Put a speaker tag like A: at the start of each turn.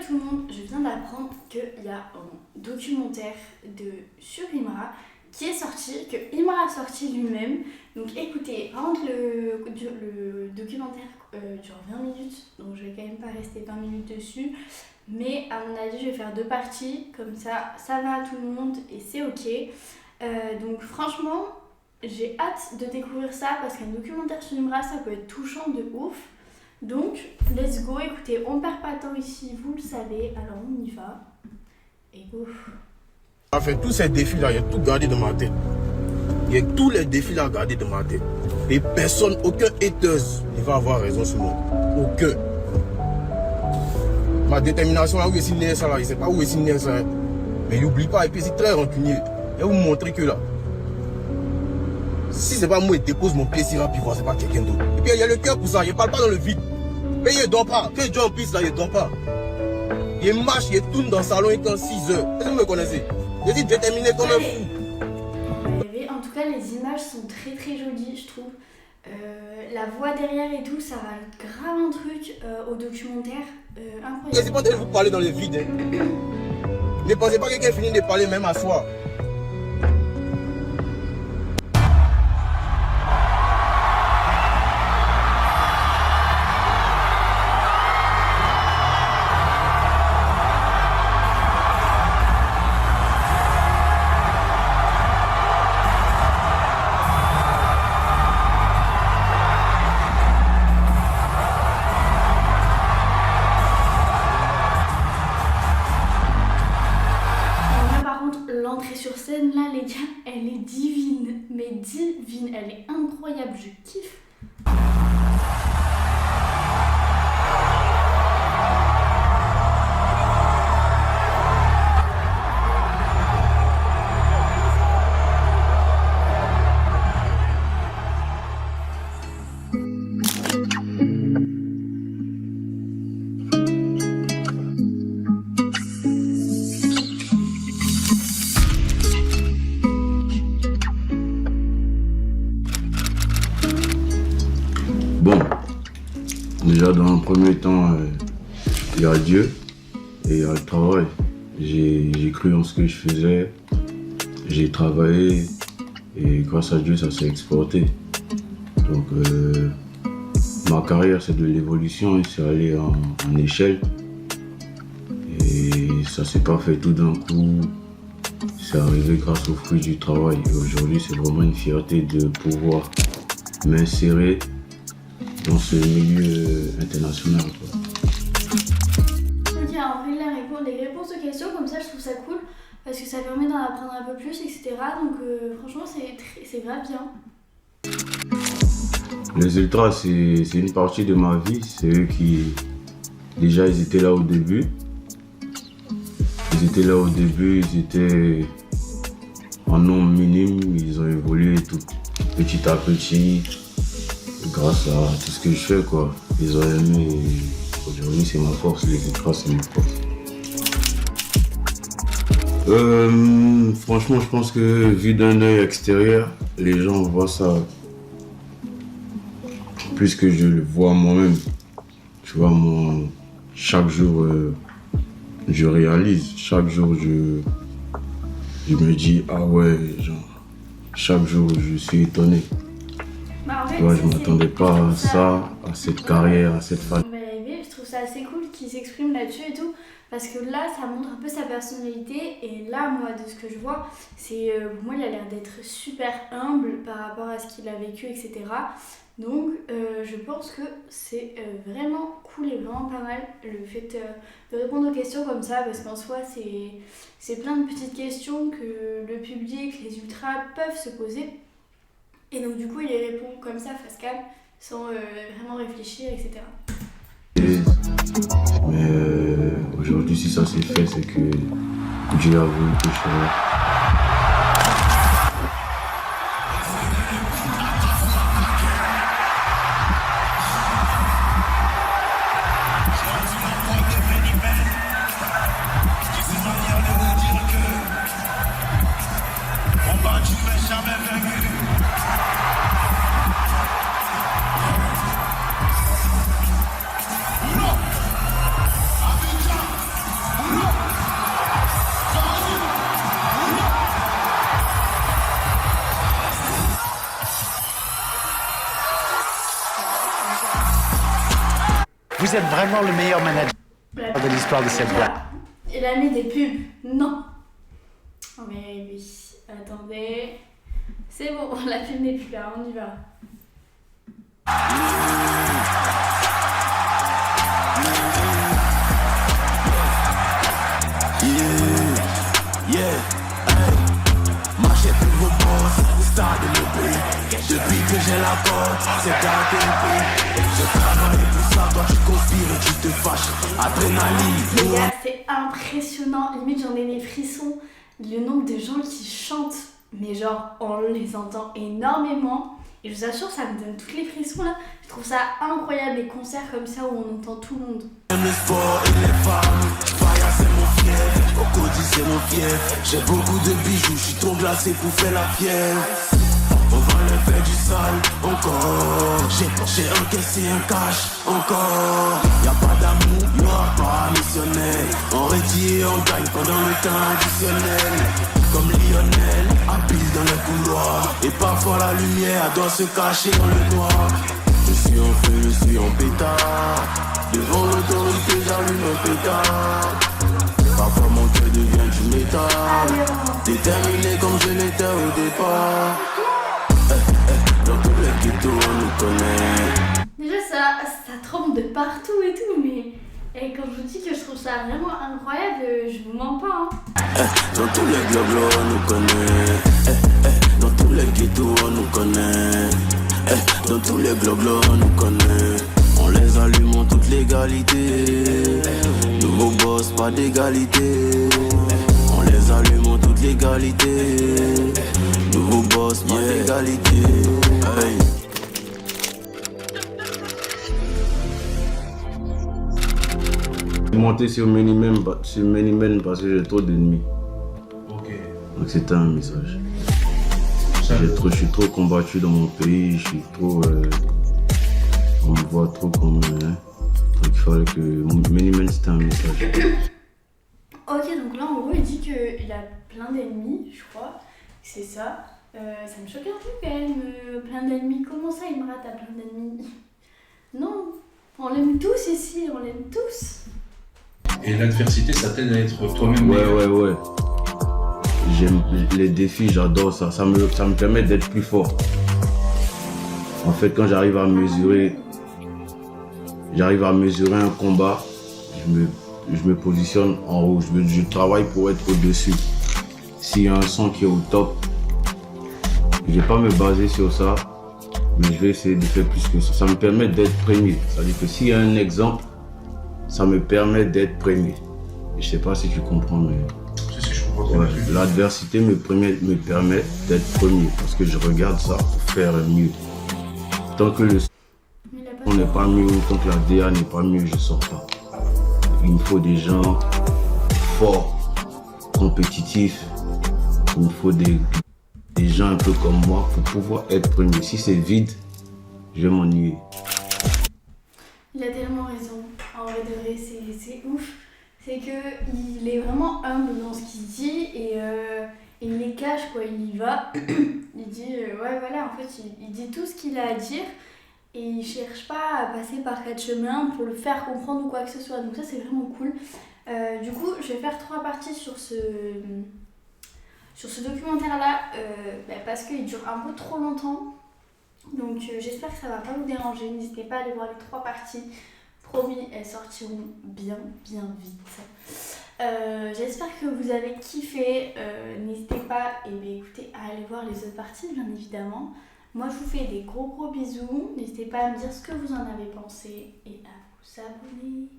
A: tout le monde, je viens d'apprendre qu'il y a un documentaire sur Imra qui est sorti, que Imra a sorti lui-même. Donc écoutez, par contre le documentaire dure 20 minutes, donc je vais quand même pas rester 20 minutes dessus. Mais à mon avis, je vais faire 2 parties, comme ça va à tout le monde et c'est ok. Donc franchement, j'ai hâte de découvrir ça parce qu'un documentaire sur Imra, ça peut être touchant de ouf. Donc, let's go, écoutez, on perd pas de temps ici, vous le savez, alors on y va. Et go.
B: En fait, tous ces défis-là, il y a tout gardé dans ma tête. Il y a tous les défis-là gardés dans ma tête. Et personne, aucun hateuse ne va avoir raison sur moi. Aucun. Ma détermination, là où est signé ça, là, je ne sais pas où est signé ça. Mais n'oublie pas, et puis c'est très rancunier. Et vous montrer que là, si c'est pas moi, il dépose mon pied sur la pivot, c'est pas quelqu'un d'autre. Et puis il y a le cœur pour ça, il ne parle pas dans le vide. Mais il ne dort pas. Quand il dort en piste là, il ne dort pas. Il marche, il tourne dans le salon, il est 6 heures. Est-ce que vous me connaissez? Je dis déterminé comme un fou.
A: En tout cas, les images sont très très jolies, je trouve. La voix derrière et tout, ça rajoute grave un truc au documentaire. Incroyable.
B: Je ne sais pas de vous parler dans le vide. Hein. Ne pensez pas que quelqu'un finit de parler même à soi.
A: L'entrée sur scène là les gars, elle est divine, mais divine, elle est incroyable, je kiffe.
C: Bon, déjà dans un premier temps, il y a Dieu et il y a le travail. J'ai cru en ce que je faisais, j'ai travaillé et grâce à Dieu ça s'est exporté. Donc ma carrière c'est de l'évolution, c'est allé en échelle et ça s'est pas fait tout d'un coup. C'est arrivé grâce aux fruits du travail et aujourd'hui c'est vraiment une fierté de pouvoir m'insérer dans ce milieu international. Quoi.
A: Ok, en vrai, les réponses aux questions, comme ça, je trouve ça cool parce que ça permet d'en apprendre un peu plus, etc. Donc, franchement, c'est grave bien.
C: Les ultras, c'est une partie de ma vie. C'est eux qui, déjà, ils étaient là au début. Ils étaient en nombre minime. Ils ont évolué tout petit à petit. Grâce à tout ce que je fais, quoi. Ils ont aimé et aujourd'hui c'est ma force, les ultras c'est ma force. Franchement je pense que vu d'un œil extérieur, les gens voient ça plus que je le vois moi-même. Tu vois, moi, chaque jour je réalise, chaque jour je me dis ah ouais, genre, chaque jour je suis étonné.
A: En fait,
C: tu vois, je m'attendais pas à ça, à cette carrière, à cette famille.
A: Je trouve ça assez cool qu'il s'exprime là-dessus et tout, parce que là, ça montre un peu sa personnalité. Et là, moi, de ce que je vois, c'est moi, il a l'air d'être super humble par rapport à ce qu'il a vécu, etc. Donc, je pense que c'est vraiment cool et vraiment pas mal le fait de répondre aux questions comme ça, parce qu'en soi, c'est plein de petites questions que le public, les ultras peuvent se poser. Et donc du coup il y répond comme ça face cam, sans vraiment réfléchir, etc.
C: Mais aujourd'hui si ça s'est fait, c'est que Dieu a voulu que je sois là.
D: Vous êtes vraiment le meilleur manager de l'histoire de cette boîte.
A: Il a mis des pubs. Non. Oh mais oui. Attendez. C'est bon, la pub n'est plus là, on y va.
E: Marchez pour vos boss, star de mon pays. Depuis que j'ai la porte, c'est dark and pay. Je travaille pour ça, toi tu conspires et tu te fâches. Adrénaline.
A: Les gars, c'est impressionnant. Limite, j'en ai des frissons. Le nombre de gens qui chantent, mais genre, on les entend énormément. Et je vous assure, ça me donne tous les frissons là. Je trouve ça incroyable, les concerts comme ça où on entend tout le monde.
E: J'aime le sport et les femmes. Fire, c'est mon fief. Cocody, c'est mon fief. J'ai beaucoup de bijoux, je suis trop glacé pour faire la fièvre. On va le faire du sale, encore. J'ai encaissé un cash, encore. Y'a pas d'amour, y'aura pas missionnaire. On retire, on gagne pendant le temps additionnel. Comme Lionel, habile dans le couloir. Et parfois la lumière doit se cacher dans le noir. Je suis en feu, je suis en pétard. Devant l'autorité, j'allume un pétard. Parfois mon cœur devient du métal. Déterminé comme je l'étais au départ. Dans tous les ghettos, on nous connaît.
A: Déjà, ça tremble de partout et tout, mais quand je vous dis que je trouve ça vraiment incroyable, je vous mens pas. Hein.
E: Dans tous les globes, on nous connaît. Dans tous les ghettos, on nous connaît. Dans tous les globes, on nous connaît. On les allume en toute légalité. Nouveau boss, pas d'égalité. On les allume en toute légalité. Nouveau boss, pas d'égalité. Hey.
C: Je suis monté sur Manyman parce que j'ai trop d'ennemis.
F: Ok.
C: Donc c'était un message. Je suis trop combattu dans mon pays, je suis trop... on me voit trop comme... donc il fallait que... Manyman c'était un message.
A: Ok, donc là en gros il dit qu'il a plein d'ennemis, je crois. C'est ça. Ça me choque un peu quand même, plein d'ennemis. Comment ça il me rate à plein d'ennemis? Non, on l'aime tous ici, on l'aime tous.
F: Et l'adversité, ça t'aide à être toi-même meilleur.
C: Ouais. J'aime les défis, j'adore ça. Ça me permet d'être plus fort. En fait, quand j'arrive à mesurer un combat, je me positionne en haut. Je travaille pour être au-dessus. S'il y a un son qui est au top, je ne vais pas me baser sur ça, mais je vais essayer de faire plus que ça. Ça me permet d'être premier. C'est-à-dire que s'il y a un exemple, ça me permet d'être premier. Je ne sais pas si tu comprends, mais...
F: Si, je comprends.
C: Ouais, l'adversité me permet d'être premier parce que je regarde ça pour faire mieux. Tant que le son n'est pas mieux, tant que la DA n'est pas mieux, je ne sors pas. Il me faut des gens forts, compétitifs. Il me faut des gens un peu comme moi pour pouvoir être premier. Si c'est vide, je vais m'ennuyer.
A: Il a tellement raison. En vrai de vrai, c'est ouf. C'est qu'il est vraiment humble dans ce qu'il dit et il les cache, quoi. Il y va, il dit, ouais voilà, en fait, il dit tout ce qu'il a à dire et il cherche pas à passer par quatre chemins pour le faire comprendre ou quoi que ce soit. Donc ça, c'est vraiment cool. Du coup, je vais faire 3 parties sur ce documentaire-là parce qu'il dure un peu trop longtemps. Donc j'espère que ça va pas vous déranger. N'hésitez pas à aller voir les 3 parties. Promis, elles sortiront bien vite. J'espère que vous avez kiffé. N'hésitez pas écoutez, à aller voir les autres parties, bien évidemment. Moi, je vous fais des gros bisous. N'hésitez pas à me dire ce que vous en avez pensé et à vous abonner.